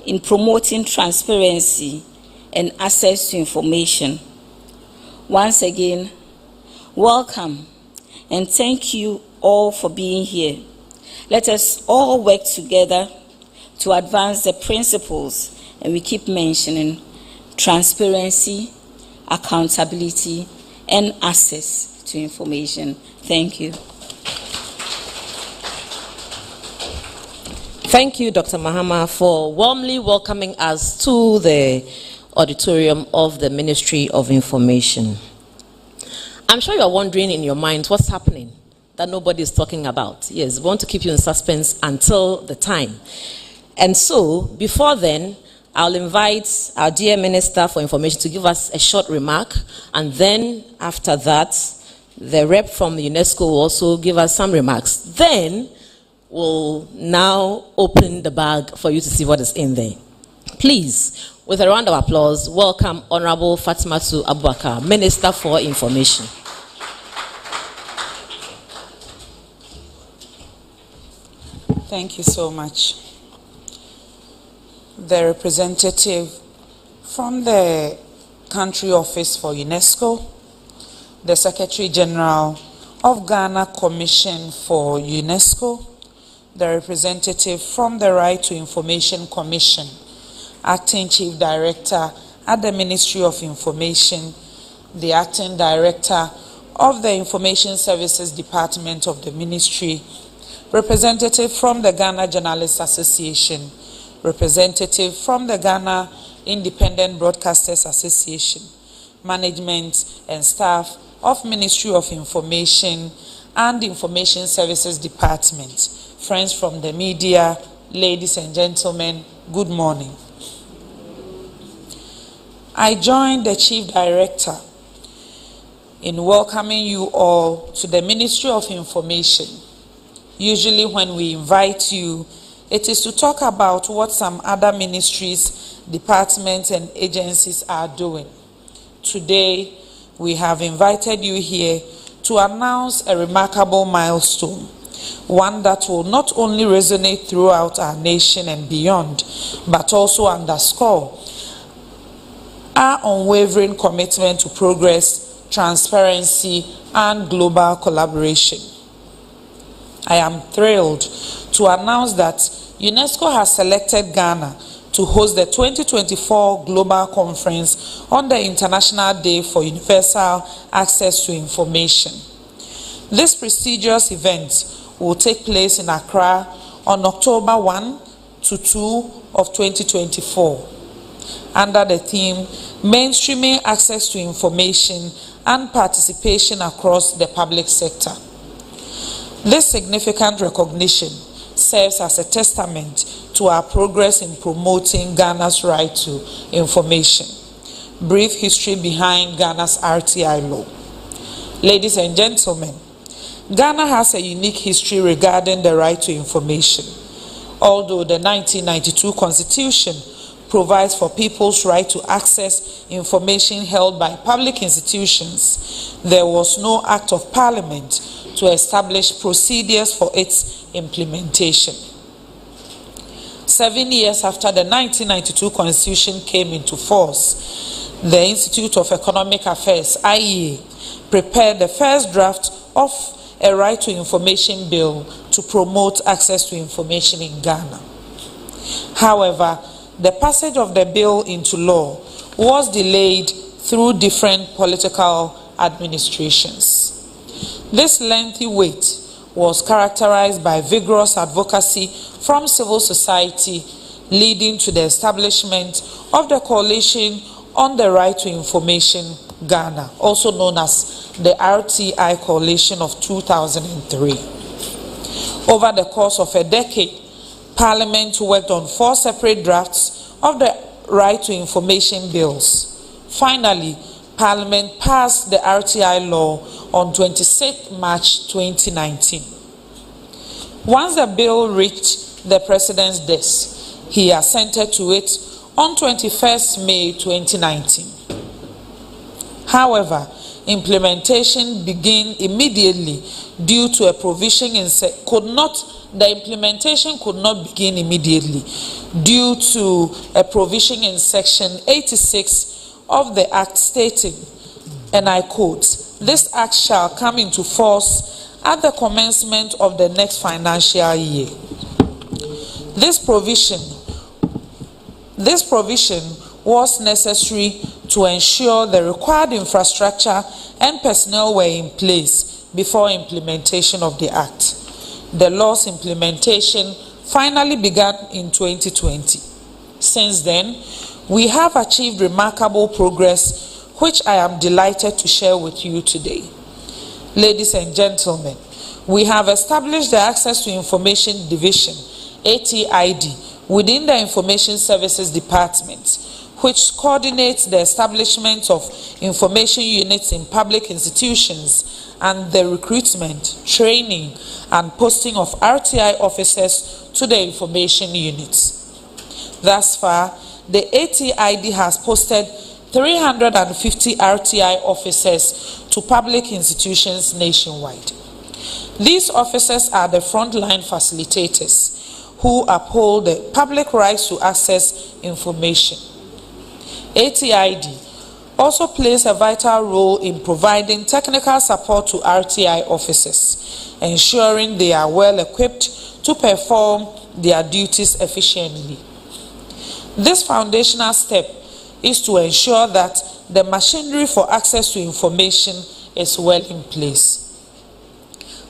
in promoting transparency and access to information. Once again, welcome and thank you all for being here. Let us all work together to advance the principles, and we keep mentioning transparency, accountability, and access to information. Thank you. Thank you, Dr. Mahama, for warmly welcoming us to the auditorium of the Ministry of Information. I'm sure you're wondering in your mind what's happening that nobody is talking about. Yes, we want to keep you in suspense until the time. And so, before then, I'll invite our dear Minister for Information to give us a short remark, and then after that, the rep from UNESCO will also give us some remarks. Then, we'll now open the bag for you to see what is in there. Please, with a round of applause, welcome Honorable Fatimatu Abubakar, Minister for Information. Thank you so much. The representative from the Country Office for UNESCO, the Secretary General of Ghana Commission for UNESCO, the representative from the Right to Information Commission, Acting Chief Director at the Ministry of Information, the Acting Director of the Information Services Department of the Ministry, representative from the Ghana Journalists Association, representative from the Ghana Independent Broadcasters Association, management and staff of Ministry of Information and Information Services Department, friends from the media, ladies and gentlemen, good morning. I join the Chief Director in welcoming you all to the Ministry of Information. Usually when we invite you, it is to talk about what some other ministries, departments, and agencies are doing. Today, we have invited you here to announce a remarkable milestone, one that will not only resonate throughout our nation and beyond, but also underscore our unwavering commitment to progress, transparency, and global collaboration. I am thrilled to announce that UNESCO has selected Ghana to host the 2024 Global Conference on the International Day for Universal Access to Information. This prestigious event will take place in Accra on October 1 to 2 of 2024 under the theme Mainstreaming Access to Information and Participation Across the Public Sector. This significant recognition serves as a testament to our progress in promoting Ghana's right to information. Brief history behind Ghana's RTI law. Ladies and gentlemen, Ghana has a unique history regarding the right to information. Although the 1992 Constitution provides for people's right to access information held by public institutions, there was no Act of Parliament to establish procedures for its implementation. 7 years after the 1992 Constitution came into force, the Institute of Economic Affairs, IEA, prepared the first draft of a right to information bill to promote access to information in Ghana. However, the passage of the bill into law was delayed through different political administrations. This lengthy wait was characterized by vigorous advocacy from civil society, leading to the establishment of the Coalition on the Right to Information Ghana, also known as the RTI Coalition of 2003. Over the course of a decade, Parliament worked on 4 separate drafts of the Right to Information bills. Finally, Parliament passed the RTI law on 26 March 2019. Once the bill reached the President's desk, he assented to it on 21st May 2019. However, implementation begin immediately due to a provision in the implementation could not begin immediately due to a provision in section 86 of the act stating, and I quote, "This act shall come into force at the commencement of the next financial year." This provision was necessary to ensure the required infrastructure and personnel were in place before implementation of the act. The law's implementation finally began in 2020. Since then, we have achieved remarkable progress, which I am delighted to share with you today. Ladies and gentlemen, we have established the Access to Information Division, ATID, within the Information Services Department, which coordinates the establishment of information units in public institutions and the recruitment, training, and posting of RTI officers to the information units. Thus far, the ATID has posted 350 RTI officers to public institutions nationwide. These officers are the frontline facilitators who uphold the public rights to access information. ATID also plays a vital role in providing technical support to RTI officers, ensuring they are well equipped to perform their duties efficiently. This foundational step is to ensure that the machinery for access to information is well in place.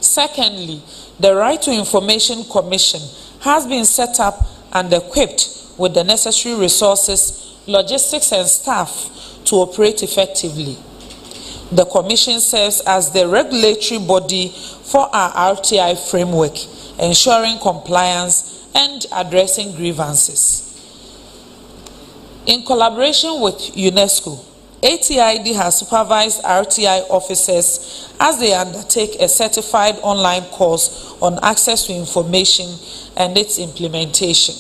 Secondly, the Right to Information Commission has been set up and equipped with the necessary resources, logistics, and staff to operate effectively. The Commission serves as the regulatory body for our RTI framework, ensuring compliance and addressing grievances. In collaboration with UNESCO, ATID has supervised RTI officers as they undertake a certified online course on access to information and its implementation.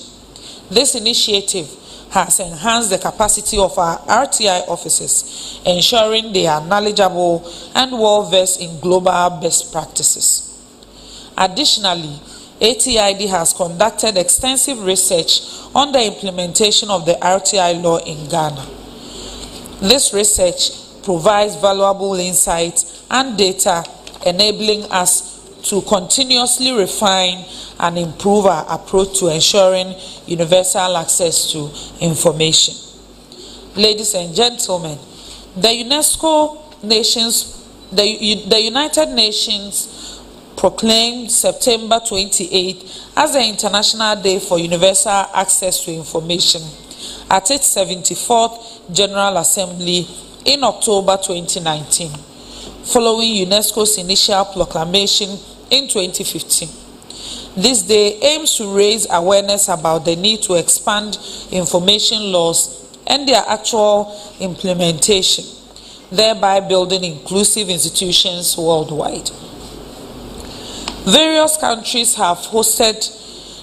This initiative has enhanced the capacity of our RTI officers, ensuring they are knowledgeable and well-versed in global best practices. Additionally, ATID has conducted extensive research on the implementation of the RTI law in Ghana. This research provides valuable insights and data, enabling us to continuously refine and improve our approach to ensuring universal access to information. Ladies and gentlemen, the United Nations proclaimed September 28 as the International Day for Universal Access to Information at its 74th General Assembly in October 2019, following UNESCO's initial proclamation in 2015. This day aims to raise awareness about the need to expand information laws and their actual implementation, thereby building inclusive institutions worldwide. Various countries have hosted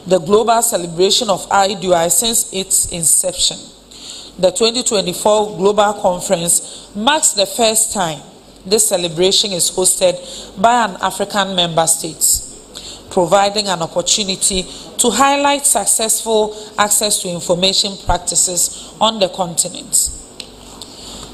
the global celebration of IDUAI since its inception. The 2024 Global Conference marks the first time this celebration is hosted by an African member state, providing an opportunity to highlight successful access to information practices on the continent.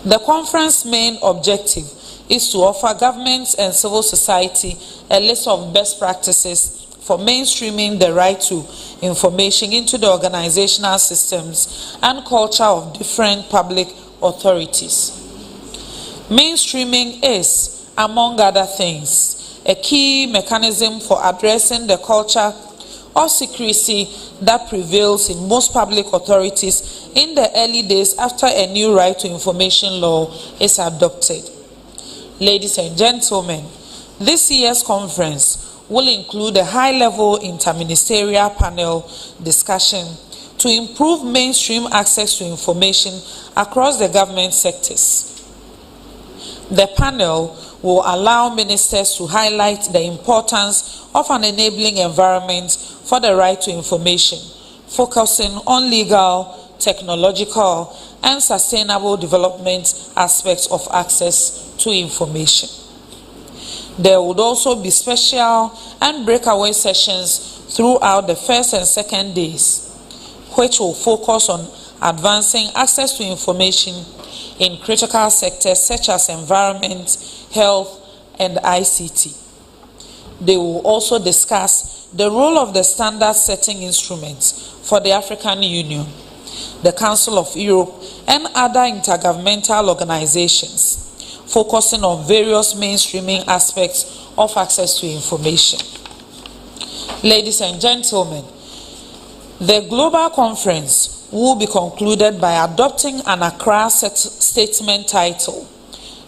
The conference's main objective is to offer governments and civil society a list of best practices for mainstreaming the right to information into the organizational systems and culture of different public authorities. Mainstreaming is, among other things, a key mechanism for addressing the culture of secrecy that prevails in most public authorities in the early days after a new right to information law is adopted. Ladies and gentlemen, this year's conference will include a high-level interministerial panel discussion to improve mainstream access to information across the government sectors. The panel will allow ministers to highlight the importance of an enabling environment for the right to information, focusing on legal, technological, and sustainable development aspects of access to information. There would also be special and breakaway sessions throughout the first and second days, which will focus on advancing access to information in critical sectors such as environment, health, and ICT. They will also discuss the role of the standard-setting instruments for the African Union, the Council of Europe, and other intergovernmental organizations, focusing on various mainstreaming aspects of access to information. Ladies and gentlemen, the global conference will be concluded by adopting an Accra statement titled,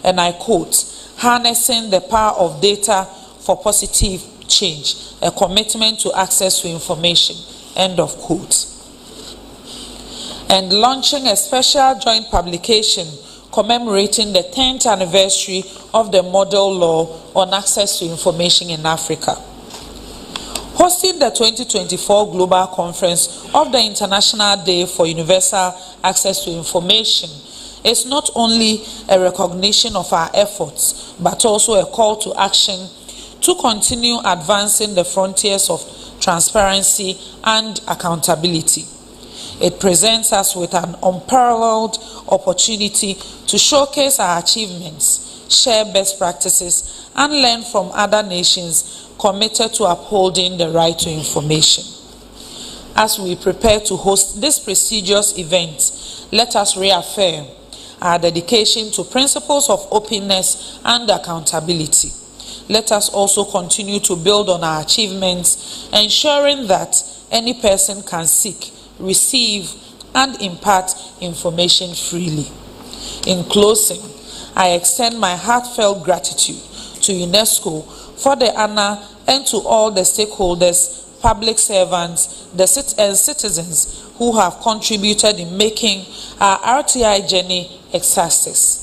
and I quote, "Harnessing the Power of Data for Positive Change, a Commitment to Access to Information," end of quote. And launching a special joint publication commemorating the 10th anniversary of the Model Law on Access to Information in Africa. Hosting the 2024 Global Conference of the International Day for Universal Access to Information is not only a recognition of our efforts, but also a call to action to continue advancing the frontiers of transparency and accountability. It presents us with an unparalleled opportunity to showcase our achievements, share best practices, and learn from other nations committed to upholding the right to information. As we prepare to host this prestigious event, let us reaffirm our dedication to principles of openness and accountability. Let us also continue to build on our achievements, ensuring that any person can seek, receive, and impart information freely. In closing, I extend my heartfelt gratitude to UNESCO for the honor, and to all the stakeholders, public servants, and citizens who have contributed in making our RTI journey a success.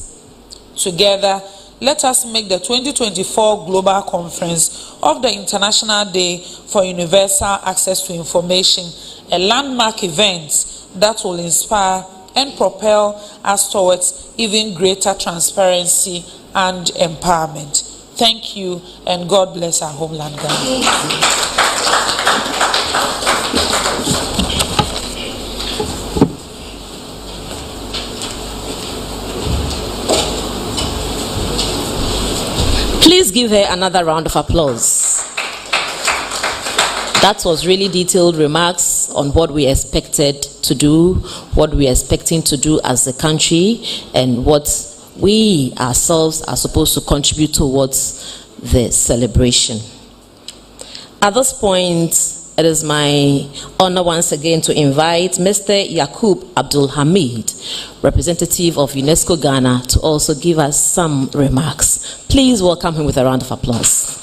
Together, let us make the 2024 Global Conference of the International Day for Universal Access to Information a landmark event that will inspire and propel us towards even greater transparency and empowerment. Thank you, and God bless our homeland, Ghana. Please give her another round of applause. That was really detailed remarks on what we expected to do, what we are expecting to do as a country, and what we ourselves are supposed to contribute towards the celebration. At this point, it is my honor once again to invite Mr. Yakub Abdul Hamid, representative of UNESCO Ghana, to also give us some remarks. Please welcome him with a round of applause.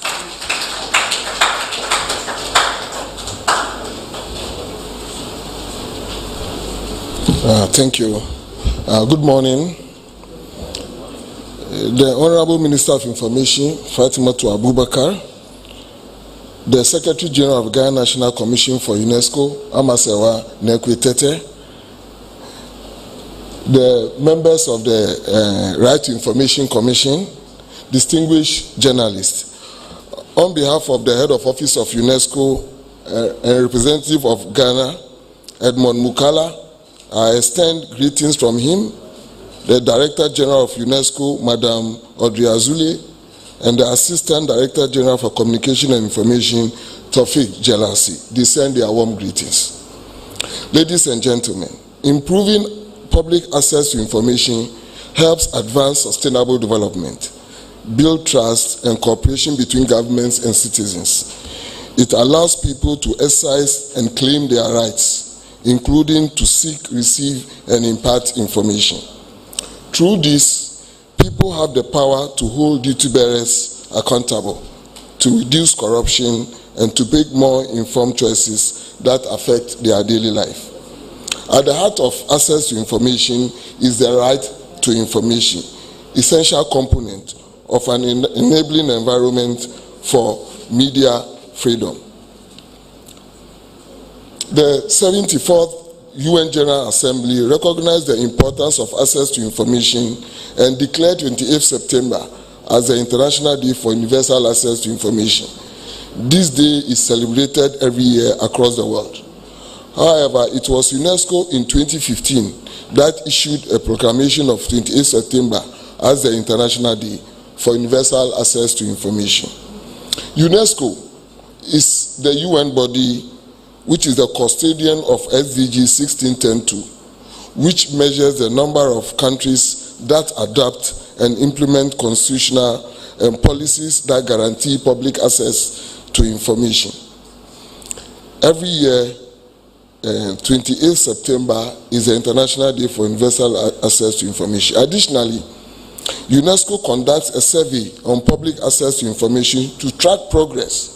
Thank you. Good morning. The Honorable Minister of Information, Fatimatu Abubakar, the Secretary General of Ghana National Commission for UNESCO, Amasewa Nekwitete, the members of the Right to Information Commission, distinguished journalists. On behalf of the Head of Office of UNESCO and representative of Ghana, Edmond Mukala, I extend greetings from him, the Director General of UNESCO, Madam Audrey Azule, and the Assistant Director General for Communication and Information, Tawfiq Jelasi. They send their warm greetings. Ladies and gentlemen, improving public access to information helps advance sustainable development, build trust and cooperation between governments and citizens. It allows people to exercise and claim their rights, including to seek, receive, and impart information. Through this, people have the power to hold duty bearers accountable, to reduce corruption, and to make more informed choices that affect their daily life. At the heart of access to information is the right to information, essential component of an enabling environment for media freedom. The 74th UN General Assembly recognized the importance of access to information and declared 28th September as the International Day for Universal Access to Information. This day is celebrated every year across the world. However, it was UNESCO in 2015 that issued a proclamation of 28 September as the International Day for Universal Access to Information. UNESCO is the UN body which is the custodian of SDG 1610-2, which measures the number of countries that adopt and implement constitutional policies that guarantee public access to information. Every year, 28 September is the International Day for Universal Access to Information. Additionally, UNESCO conducts a survey on public access to information to track progress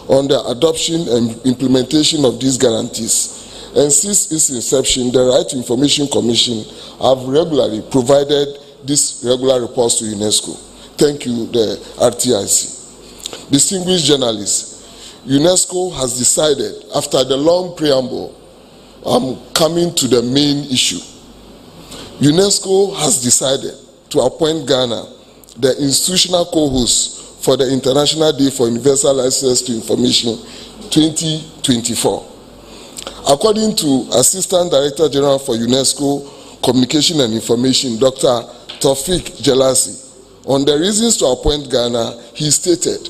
on the adoption and implementation of these guarantees. And since its inception, the Right to Information Commission have regularly provided these regular reports to UNESCO. Thank you, the RTIC. Distinguished journalists, UNESCO has decided, after the long preamble, I'm coming to the main issue. UNESCO has decided to appoint Ghana the institutional co-host for the International Day for Universal Access to Information 2024. According to Assistant Director General for UNESCO Communication and Information, Dr. Taufik Jelassi, on the reasons to appoint Ghana, he stated,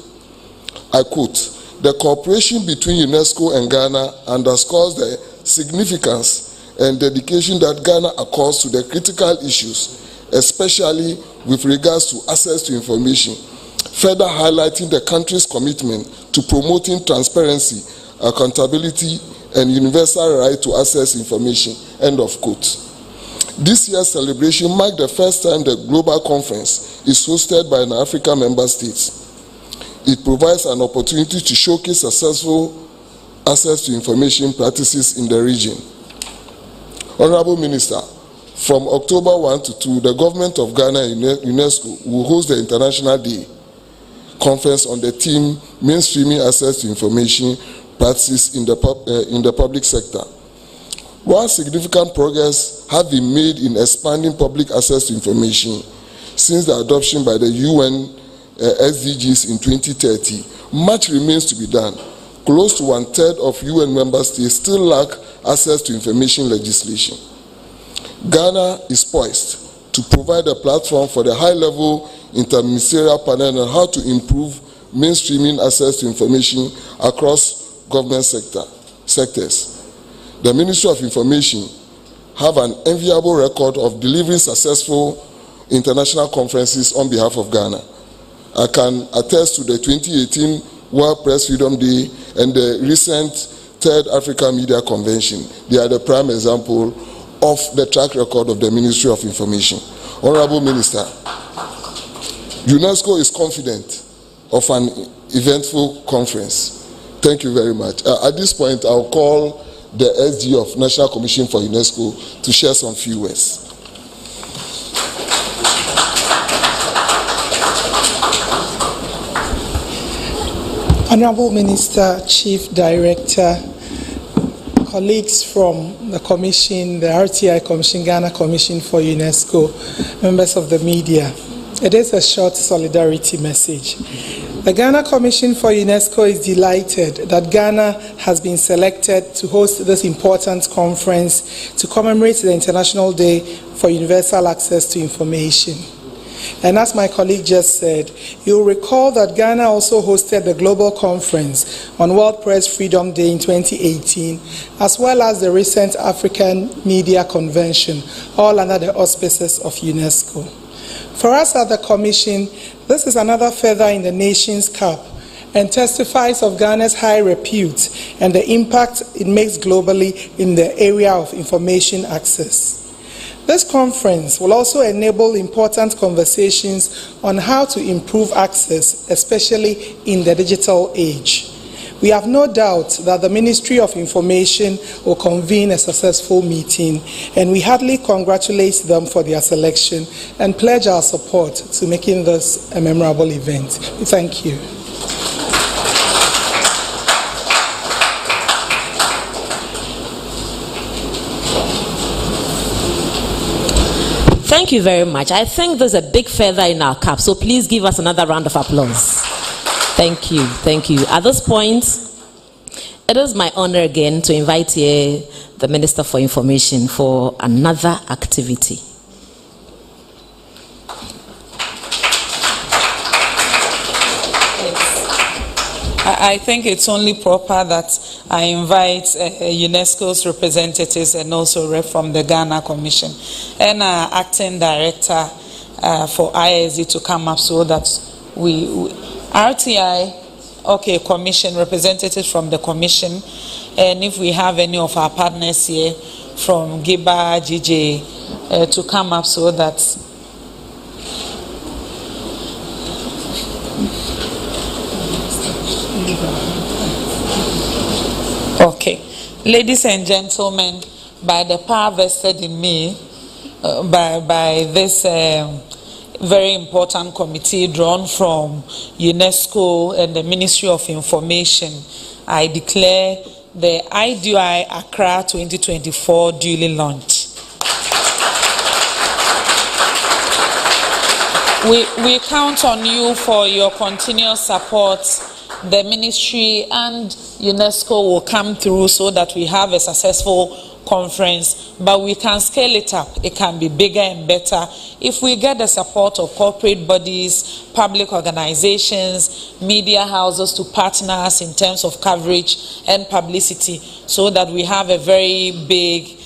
I quote, "The cooperation between UNESCO and Ghana underscores the significance and dedication that Ghana accords to the critical issues, especially with regards to access to information, further highlighting the country's commitment to promoting transparency, accountability, and universal right to access information." End of quote. This year's celebration marked the first time the global conference is hosted by an African member state. It provides an opportunity to showcase successful access to information practices in the region. Honorable Minister, from October 1 to 2, the government of Ghana and UNESCO will host the International Day conference on the theme Mainstreaming Access to Information Practices in the Public Sector. While significant progress has been made in expanding public access to information since the adoption by the UN SDGs in 2030, much remains to be done. Close to 1/3 of UN member states still lack access to information legislation. Ghana is poised to provide a platform for the high-level interministerial panel on how to improve mainstreaming access to information across government sectors. The Ministry of Information have an enviable record of delivering successful international conferences on behalf of Ghana. I can attest to the 2018 World Press Freedom Day and the recent Third Africa Media Convention. They are the prime example of the track record of the Ministry of Information. Honorable Minister, UNESCO is confident of an eventful conference. Thank you very much. At this point, I'll call the SG of National Commission for UNESCO to share some few words. Honorable Minister, Chief Director, colleagues from the Commission, the RTI Commission, Ghana Commission for UNESCO, members of the media, it is a short solidarity message. The Ghana Commission for UNESCO is delighted that Ghana has been selected to host this important conference to commemorate the International Day for Universal Access to Information. And as my colleague just said, you'll recall that Ghana also hosted the Global Conference on World Press Freedom Day in 2018, as well as the recent African Media Convention, all under the auspices of UNESCO. For us at the Commission, this is another feather in the nation's cap and testifies of Ghana's high repute and the impact it makes globally in the area of information access. This conference will also enable important conversations on how to improve access, especially in the digital age. We have no doubt that the Ministry of Information will convene a successful meeting, and we heartily congratulate them for their selection and pledge our support to making this a memorable event. Thank you. Thank you very much. I think there's a big feather in our cap, so please give us another round of applause. Thank you, thank you. At this point, it is my honor again to invite here the Minister for Information for another activity. I think it's only proper that I invite UNESCO's representatives and also rep from the Ghana Commission and acting director for ISD to come up so that we RTI, okay, commission, representatives from the commission, and if we have any of our partners here from GIBA, GJ, to come up so that okay, ladies and gentlemen, by the power vested in me, by this very important committee drawn from UNESCO and the Ministry of Information, I declare the IDUAI Accra 2024 duly launched. We count on you for your continuous support. The ministry and UNESCO will come through so that we have a successful conference, but we can scale it up. It can be bigger and better if we get the support of corporate bodies, public organizations, media houses to partner us in terms of coverage and publicity so that we have a very big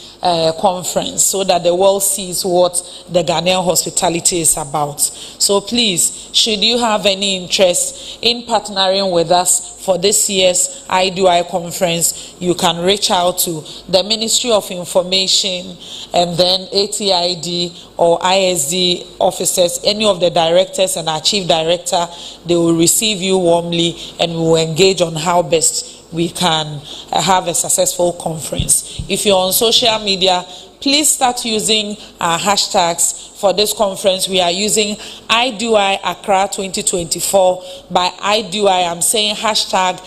conference so that the world sees what the Ghanaian hospitality is about. So please, should you have any interest in partnering with us for this year's IDUAI conference, you can reach out to the Ministry of Information and then ATID or ISD officers, any of the directors and our chief director. They will receive you warmly and we will engage on how best we can have a successful conference. If you're on social media, please start using our hashtags for this conference. We are using IDUAI Accra 2024. By IDUAI, I'm saying hashtag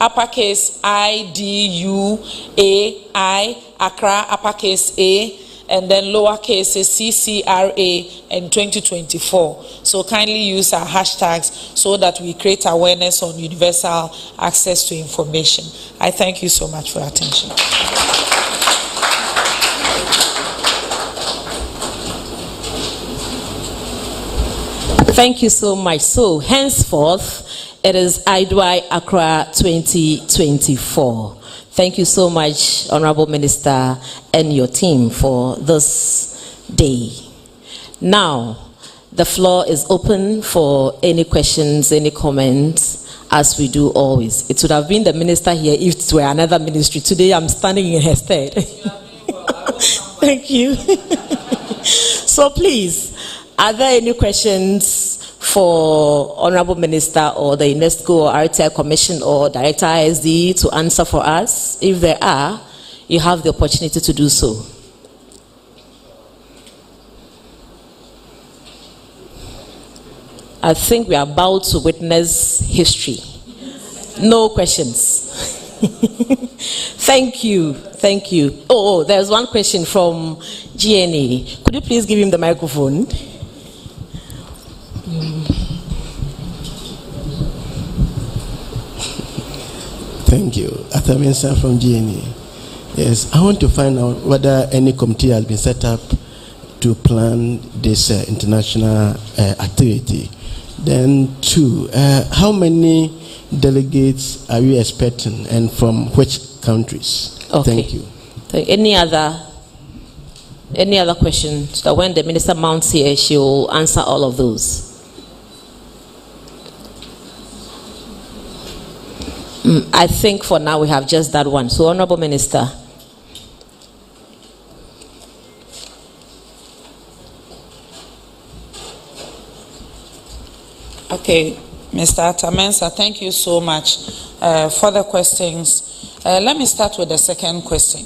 uppercase IDUAI, Accra uppercase A, and then lowercase CCRA in 2024. So kindly use our hashtags so that we create awareness on universal access to information. I thank you so much for your attention. Thank you so much. So henceforth, it is IDUAI Accra 2024. Thank you so much, Honorable Minister and your team, for this day. Now, the floor is open for any questions, any comments, as we do always. It would have been the minister here if it were another ministry. Today, I'm standing in her stead. Thank you. So please, are there any questions for Honorable Minister or the UNESCO or RTI Commission or Director ISD to answer for us? If there are, you have the opportunity to do so. I think we are about to witness history. No questions. Thank you. Thank you. Oh, there's one question from GNA. Could you please give him the microphone? Thank you. Athaminsa from GNA. Yes, I want to find out whether any committee has been set up to plan this international activity. Then, two, how many delegates are you expecting and from which countries? Okay. Thank you. Any other questions? So that when the minister mounts here, she will answer all of those. I think for now we have just that one. So, Honorable Minister. Okay, Mr. Atamensa, thank you so much for the questions. Let me start with the second question.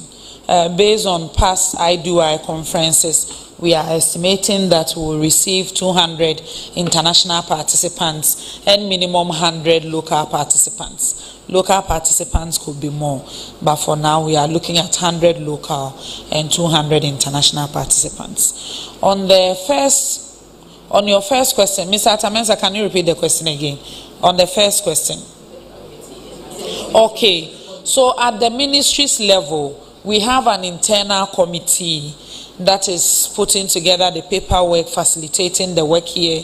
Based on past IDUAI conferences, we are estimating that we will receive 200 international participants and minimum 100 local participants. Local participants could be more, but for now we are looking at 100 local and 200 international participants. On your first question, Mr. Atamensa, can you repeat the question again? On the first question. Okay, so at the ministry's level, we have an internal committee that is putting together the paperwork, facilitating the work here,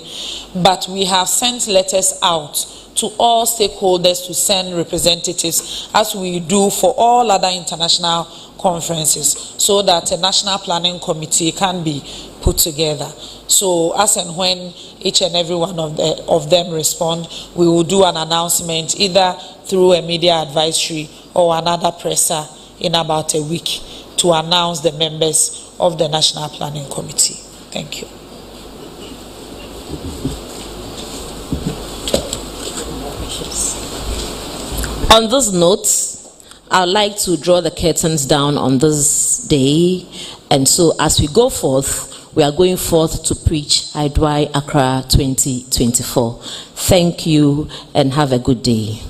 but we have sent letters out to all stakeholders to send representatives, as we do for all other international conferences, so that a national planning committee can be put together. So as and when each and every one of them respond, we will do an announcement either through a media advisory or another presser in about a week to announce the members of the National Planning Committee. Thank you. On this note, I'd like to draw the curtains down on this day, and so as we go forth, we are going forth to preach IDUAI Accra 2024. Thank you and have a good day.